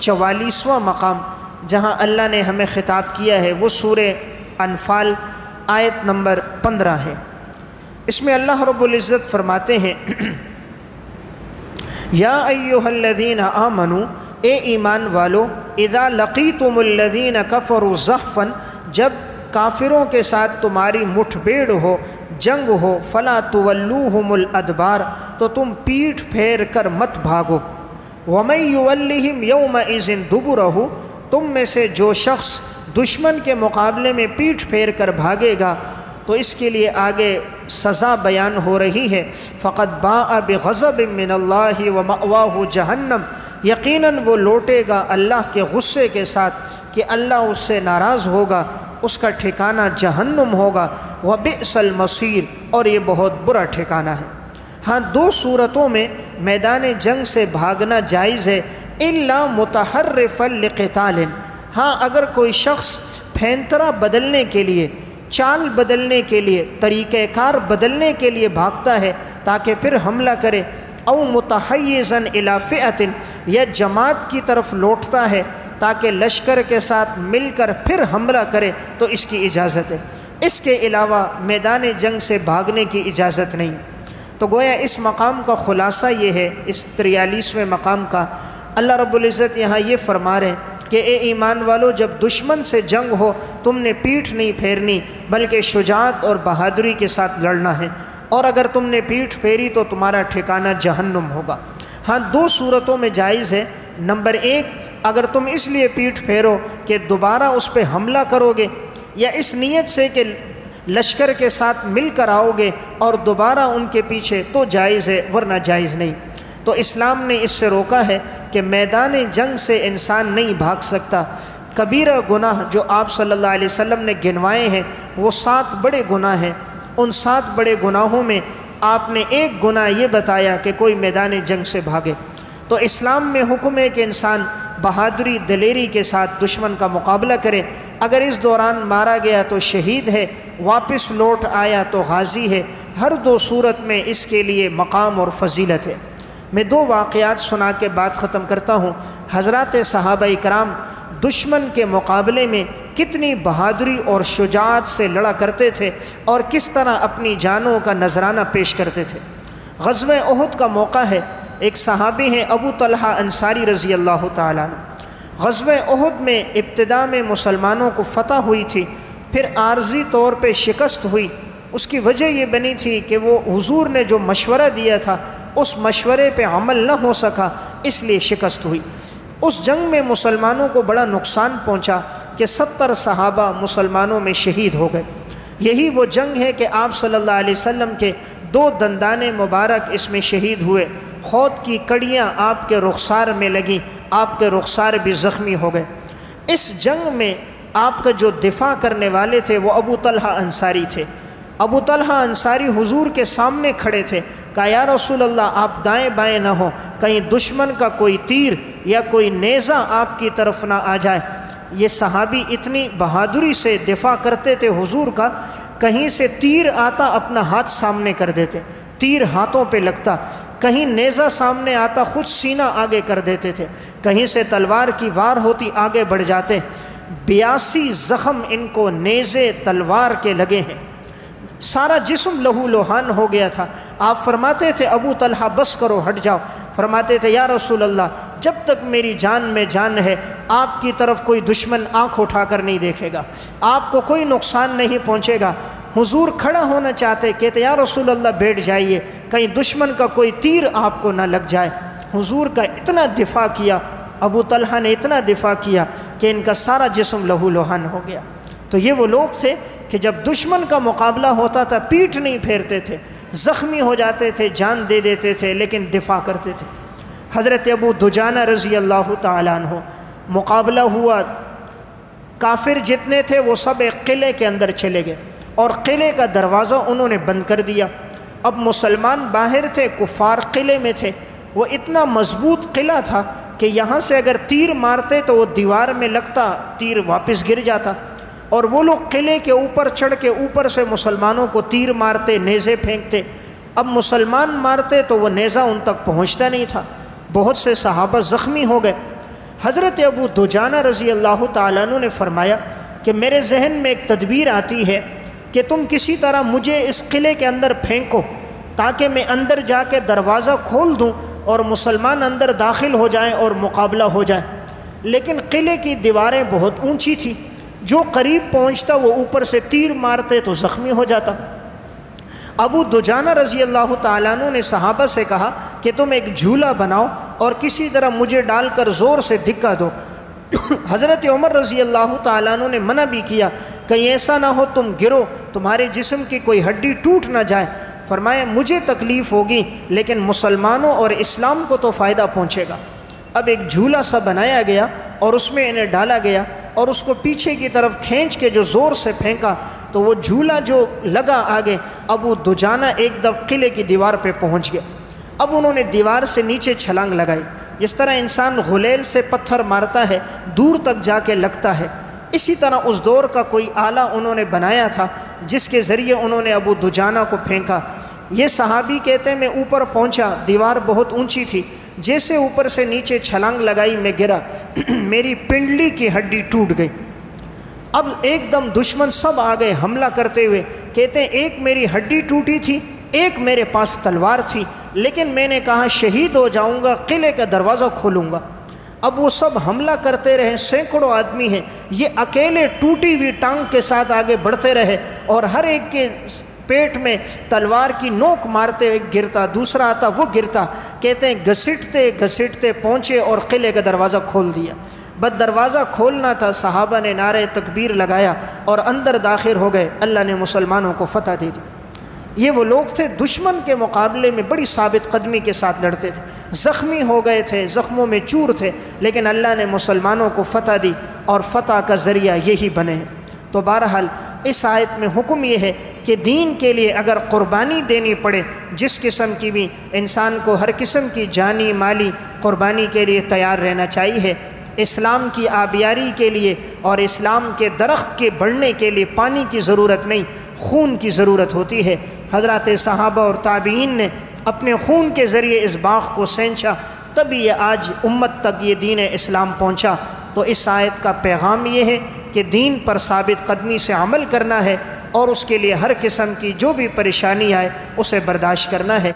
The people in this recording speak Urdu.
44واں مقام جہاں اللہ نے ہمیں خطاب کیا ہے وہ سورہ انفال آیت نمبر 15 ہے۔ اس میں اللہ رب العزت فرماتے ہیں یا ایھا الذین آمنوا، اے ایمان والو، اذا لقیتم الذین کفروا زحفا، جب کافروں کے ساتھ تمہاری مٹھ بھیڑ ہو، جنگ ہو، فلا تولوہم الادبار، تو تم پیٹھ پھیر کر مت بھاگو، ومن یولہم یومئذ دبرہ، تم میں سے جو شخص دشمن کے مقابلے میں پیٹھ پھیر کر بھاگے گا تو اس کے لیے آگے سزا بیان ہو رہی ہے، فقد باء بغضب من اللہ ومأواہ جہنم، یقیناً وہ لوٹے گا اللہ کے غصے کے ساتھ کہ اللہ اس سے ناراض ہوگا، اس کا ٹھکانہ جہنم ہوگا، وبئس المصیر، اور یہ بہت برا ٹھکانہ ہے۔ ہاں 2 صورتوں میں میدان جنگ سے بھاگنا جائز ہے، الا متحرفا لقتال، ہاں اگر کوئی شخص پھینترا بدلنے کے لیے، چال بدلنے کے لیے، طریقہ کار بدلنے کے لیے بھاگتا ہے تاکہ پھر حملہ کرے، او متحیزا الی فئۃ، یا جماعت کی طرف لوٹتا ہے تاکہ لشکر کے ساتھ مل کر پھر حملہ کرے تو اس کی اجازت ہے، اس کے علاوہ میدان جنگ سے بھاگنے کی اجازت نہیں۔ تو گویا اس مقام کا خلاصہ یہ ہے، اس 43ویں مقام کا اللہ رب العزت یہاں یہ فرما رہے ہیں کہ اے ایمان والو، جب دشمن سے جنگ ہو تم نے پیٹھ نہیں پھیرنی بلکہ شجاعت اور بہادری کے ساتھ لڑنا ہے، اور اگر تم نے پیٹھ پھیری تو تمہارا ٹھکانہ جہنم ہوگا۔ ہاں 2 صورتوں میں جائز ہے، نمبر 1 اگر تم اس لیے پیٹھ پھیرو کہ دوبارہ اس پہ حملہ کرو گے، یا اس نیت سے کہ لشکر کے ساتھ مل کر آؤ گے اور دوبارہ ان کے پیچھے، تو جائز ہے، ورنہ جائز نہیں۔ تو اسلام نے اس سے روکا ہے کہ میدان جنگ سے انسان نہیں بھاگ سکتا۔ کبیرہ گناہ جو آپ صلی اللہ علیہ وسلم نے گنوائے ہیں وہ 7 بڑے گناہ ہیں، ان 7 بڑے گناہوں میں آپ نے ایک گناہ یہ بتایا کہ کوئی میدان جنگ سے بھاگے۔ تو اسلام میں حکم ہے کہ انسان بہادری دلیری کے ساتھ دشمن کا مقابلہ کرے، اگر اس دوران مارا گیا تو شہید ہے، واپس لوٹ آیا تو غازی ہے، ہر 2 صورت میں اس کے لیے مقام اور فضیلت ہے۔ میں 2 واقعات سنا کے بات ختم کرتا ہوں۔ حضرات صحابہ کرام دشمن کے مقابلے میں کتنی بہادری اور شجاعت سے لڑا کرتے تھے اور کس طرح اپنی جانوں کا نذرانہ پیش کرتے تھے۔ غزوہ احد کا موقع ہے، ایک صحابی ہیں ابو طلحہ انصاری رضی اللہ تعالیٰ عنہ۔ غزوہ احد میں ابتدا میں مسلمانوں کو فتح ہوئی تھی، پھر عارضی طور پہ شکست ہوئی۔ اس کی وجہ یہ بنی تھی کہ وہ حضور نے جو مشورہ دیا تھا اس مشورے پہ عمل نہ ہو سکا، اس لیے شکست ہوئی۔ اس جنگ میں مسلمانوں کو بڑا نقصان پہنچا کہ 70 صحابہ مسلمانوں میں شہید ہو گئے۔ یہی وہ جنگ ہے کہ آپ صلی اللہ علیہ وسلم کے 2 دندان مبارک اس میں شہید ہوئے، خود کی کڑیاں آپ کے رخسار میں لگیں، آپ کے رخسار بھی زخمی ہو گئے۔ اس جنگ میں آپ کا جو دفاع کرنے والے تھے وہ ابو طلحہ انصاری تھے۔ ابو طلحہ انصاری حضور کے سامنے کھڑے تھے، کہا یا رسول اللہ آپ دائیں بائیں نہ ہو، کہیں دشمن کا کوئی تیر یا کوئی نیزہ آپ کی طرف نہ آ جائے۔ یہ صحابی اتنی بہادری سے دفاع کرتے تھے حضور کا، کہیں سے تیر آتا اپنا ہاتھ سامنے کر دیتے، تیر ہاتھوں پہ لگتا، کہیں نیزہ سامنے آتا خود سینہ آگے کر دیتے تھے، کہیں سے تلوار کی وار ہوتی آگے بڑھ جاتے۔ 82 زخم ان کو نیزے تلوار کے لگے ہیں، سارا جسم لہو لوہان ہو گیا تھا۔ آپ فرماتے تھے ابو طلحہ بس کرو، ہٹ جاؤ۔ فرماتے تھے یا رسول اللہ جب تک میری جان میں جان ہے آپ کی طرف کوئی دشمن آنکھ اٹھا کر نہیں دیکھے گا، آپ کو کوئی نقصان نہیں پہنچے گا۔ حضور کھڑا ہونا چاہتے، کہتے یا رسول اللہ بیٹھ جائیے، کہیں دشمن کا کوئی تیر آپ کو نہ لگ جائے۔ حضور کا اتنا دفاع کیا، ابو طلحہ نے اتنا دفاع کیا کہ ان کا سارا جسم لہو لوہان ہو گیا۔ تو یہ وہ لوگ تھے کہ جب دشمن کا مقابلہ ہوتا تھا پیٹھ نہیں پھیرتے تھے، زخمی ہو جاتے تھے، جان دے دیتے تھے، لیکن دفاع کرتے تھے۔ حضرت ابو دجانہ رضی اللہ تعالیٰ عنہ، مقابلہ ہوا، کافر جتنے تھے وہ سب ایک قلعے کے اندر چلے گئے اور قلعے کا دروازہ انہوں نے بند کر دیا۔ اب مسلمان باہر تھے، کفار قلعے میں تھے۔ وہ اتنا مضبوط قلعہ تھا کہ یہاں سے اگر تیر مارتے تو وہ دیوار میں لگتا، تیر واپس گر جاتا، اور وہ لوگ قلعے کے اوپر چڑھ کے اوپر سے مسلمانوں کو تیر مارتے، نیزے پھینکتے۔ اب مسلمان مارتے تو وہ نیزہ ان تک پہنچتا نہیں تھا، بہت سے صحابہ زخمی ہو گئے۔ حضرت ابو دجانہ رضی اللہ تعالیٰ عنہ نے فرمایا کہ میرے ذہن میں ایک تدبیر آتی ہے کہ تم کسی طرح مجھے اس قلعے کے اندر پھینکو تاکہ میں اندر جا کے دروازہ کھول دوں اور مسلمان اندر داخل ہو جائیں اور مقابلہ ہو جائے۔ لیکن قلعے کی دیواریں بہت اونچی تھی، جو قریب پہنچتا وہ اوپر سے تیر مارتے تو زخمی ہو جاتا۔ ابو دجانہ رضی اللہ تعالیٰ عنہ نے صحابہ سے کہا کہ تم ایک جھولا بناؤ اور کسی طرح مجھے ڈال کر زور سے دھکا دو۔ حضرت عمر رضی اللہ تعالیٰ عنہ نے منع بھی کیا، کہیں ایسا نہ ہو تم گرو، تمہارے جسم کی کوئی ہڈی ٹوٹ نہ جائے۔ فرمایا مجھے تکلیف ہوگی لیکن مسلمانوں اور اسلام کو تو فائدہ پہنچے گا۔ اب ایک جھولا سا بنایا گیا اور اس میں انہیں ڈالا گیا اور اس کو پیچھے کی طرف کھینچ کے جو زور سے پھینکا تو وہ جھولا جو لگا آگے، ابو دجانہ ایک دفعہ قلعے کی دیوار پہ پہنچ گئے۔ اب انہوں نے دیوار سے نیچے چھلانگ لگائی، جس طرح انسان غلیل سے پتھر مارتا ہے دور تک جا کے لگتا ہے، اسی طرح اس دور کا کوئی آلہ انہوں نے بنایا تھا جس کے ذریعے انہوں نے ابو دجانہ کو پھینکا۔ یہ صحابی کہتے ہیں میں اوپر پہنچا، دیوار بہت اونچی تھی، جیسے اوپر سے نیچے چھلانگ لگائی میں گرا، میری پنڈلی کی ہڈی ٹوٹ گئی۔ اب ایک دم دشمن سب آ گئے حملہ کرتے ہوئے، کہتے ہیں ایک میری ہڈی ٹوٹی تھی، ایک میرے پاس تلوار تھی، لیکن میں نے کہا شہید ہو جاؤں گا، قلعے کا دروازہ کھولوں گا۔ اب وہ سب حملہ کرتے رہے، سینکڑوں آدمی ہیں، یہ اکیلے ٹوٹی ہوئی ٹانگ کے ساتھ آگے بڑھتے رہے اور ہر ایک کے پیٹ میں تلوار کی نوک مارتے، ایک گرتا دوسرا آتا وہ گرتا۔ کہتے ہیں گھسٹتے گھسٹتے پہنچے اور قلعے کا دروازہ کھول دیا۔ بس دروازہ کھولنا تھا، صحابہ نے نعرہ تکبیر لگایا اور اندر داخل ہو گئے، اللہ نے مسلمانوں کو فتح دے دی۔ یہ وہ لوگ تھے دشمن کے مقابلے میں بڑی ثابت قدمی کے ساتھ لڑتے تھے، زخمی ہو گئے تھے، زخموں میں چور تھے، لیکن اللہ نے مسلمانوں کو فتح دی اور فتح کا ذریعہ یہی بنے ہیں۔ تو بہرحال اس آیت میں حکم یہ ہے کہ دین کے لیے اگر قربانی دینی پڑے، جس قسم کی بھی، انسان کو ہر قسم کی جانی مالی قربانی کے لیے تیار رہنا چاہیے۔ اسلام کی آبیاری کے لیے اور اسلام کے درخت کے بڑھنے کے لیے پانی کی ضرورت نہیں، خون کی ضرورت ہوتی ہے۔ حضرات صحابہ اور تابعین نے اپنے خون کے ذریعے اس باغ کو سینچا، تبھی یہ آج امت تک یہ دین اسلام پہنچا۔ تو اس آیت کا پیغام یہ ہے کہ دین پر ثابت قدمی سے عمل کرنا ہے اور اس کے لیے ہر قسم کی جو بھی پریشانی آئے اسے برداشت کرنا ہے۔